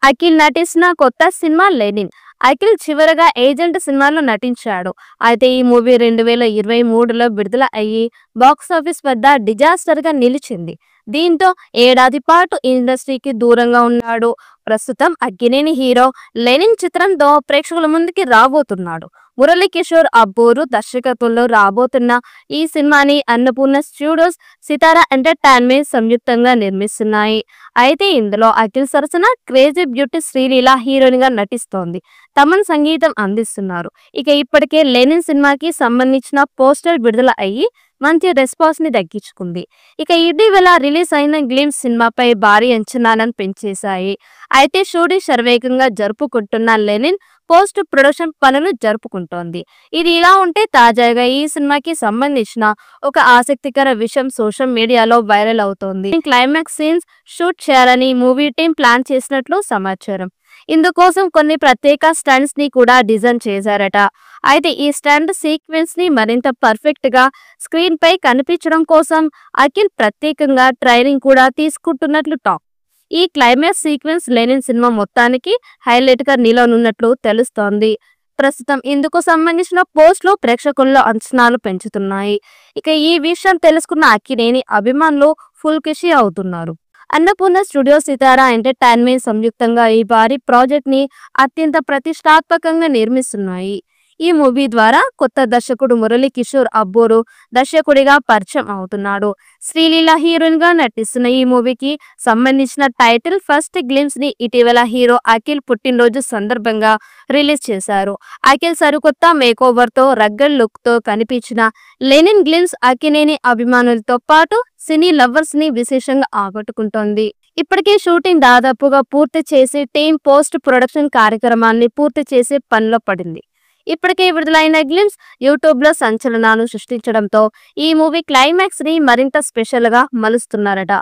అఖిల్ నటించిన కొత్త cinema Lenin. Akhil చివరగా ఏజెంట్ సినిమాలో నటించాడు. అయితే ఈ మూవీ 2023లో విడుదల అయ్యి బాక్సాఫీస్ వద్ద డిజాస్టర్ గా నిలిచింది. దీంతో ఏడాది పాటు ఇండస్ట్రీకి దూరంగా ఉన్నాడు. ప్రస్తుతం అక్కినేని హీరో లెనిన్ చిత్రంతో ప్రేక్షకుల ముందుకి రాబోతున్నాడు. మురళీకిషోర్ అబ్బూరు దర్శకత్వంలో రాబోతున్న ఈ సినిమాని అన్నపూర్ణ స్టూడియోస్, సితారా ఎంటర్టైన్మెంట్ సంయుక్తంగా నిర్మిస్తున్నాయి. అయితే ఇందులో అఖిల్ సరసన క్రేజీ బ్యూటీ శ్రీలీల హీరోయిన్ గా నటిస్తోంది. తమన్ సంగీతం అందిస్తున్నారు. ఇక ఇప్పటికే లెనిన్ సినిమాకి సంబంధించిన పోస్టర్ విడుదల అయ్యి మంచి రెస్పాన్స్ ని దక్కించుకుంది. ఇక ఇటీవల రిలీజ్ అయిన గ్లిమ్స్ సినిమాపై భారీ అంచనాలను పెంచేశాయి. అయితే షూటింగ్ శరవేగంగా జరుపుకుంటున్న లెనిన్ పోస్ట్ ప్రొడక్షన్ పనులు జరుపుకుంటోంది. ఇది ఇలా ఉంటే తాజాగా ఈ సినిమాకి సంబంధించిన ఒక ఆసక్తికర విషయం సోషల్ మీడియాలో వైరల్ అవుతోంది. క్లైమాక్స్ సీన్స్ షూట్ చేయాలని మూవీ టీం ప్లాన్ చేసినట్లు సమాచారం. ఇందుకోసం కొన్ని ప్రత్యేక స్టంట్స్ ని కూడా డిజైన్ చేశారట. అయితే ఈ స్టంట్ సీక్వెన్స్ ని మరింత పర్ఫెక్ట్ గా స్క్రీన్ పై కనిపించడం కోసం అఖిల్ ప్రత్యేకంగా ట్రైనింగ్ కూడా తీసుకుంటున్నట్లు టాక్. ఈ క్లైమాక్స్ సీక్వెన్స్ లెనిన్ సినిమా మొత్తానికి హైలైట్ గా నిలవనున్నట్లు తెలుస్తోంది. ప్రస్తుతం ఇందుకు సంబంధించిన పోస్టులు ప్రేక్షకుల్లో అంచనాలు పెంచుతున్నాయి. ఇక ఈ విషయం తెలుసుకున్న అక్కినేని అభిమానులు ఫుల్ ఖుషి అవుతున్నారు. అన్నపూర్ణ స్టూడియోస్, సితారా ఎంటర్టైన్మెంట్ సంయుక్తంగా ఈ భారీ ప్రాజెక్ట్ ని అత్యంత ప్రతిష్టాత్మకంగా నిర్మిస్తున్నాయి. ఈ మూవీ ద్వారా కొత్త దర్శకుడు మురళీకిషోర్ అబ్బూరు దర్శకుడిగా పరిచయం అవుతున్నాడు. శ్రీలీల హీరోయిన్ గా నటిస్తున్న ఈ మూవీకి సంబంధించిన టైటిల్ ఫస్ట్ గ్లిమ్స్ ని ఇటీవల హీరో అఖిల్ పుట్టినరోజు సందర్భంగా రిలీజ్ చేశారు. అఖిల్ సరికొత్త మేకోవర్ తో రగ్గడ్ లుక్ తో కనిపించిన లెనిన్ గ్లిమ్స్ అక్కినేని అభిమానులతో పాటు సినీ లవర్స్ ని విశేషంగా ఆకట్టుకుంటోంది. ఇప్పటికే షూటింగ్ దాదాపుగా పూర్తి చేసి టీం పోస్ట్ ప్రొడక్షన్ కార్యక్రమాన్ని పూర్తి చేసే పనిలో పడింది. ఇప్పటికే విడుదలైన గ్లిమ్స్ యూట్యూబ్ లో సంచలనాలు సృష్టించడంతో ఈ మూవీ క్లైమాక్స్ ని మరింత స్పెషల్ గా మలుస్తున్నారట.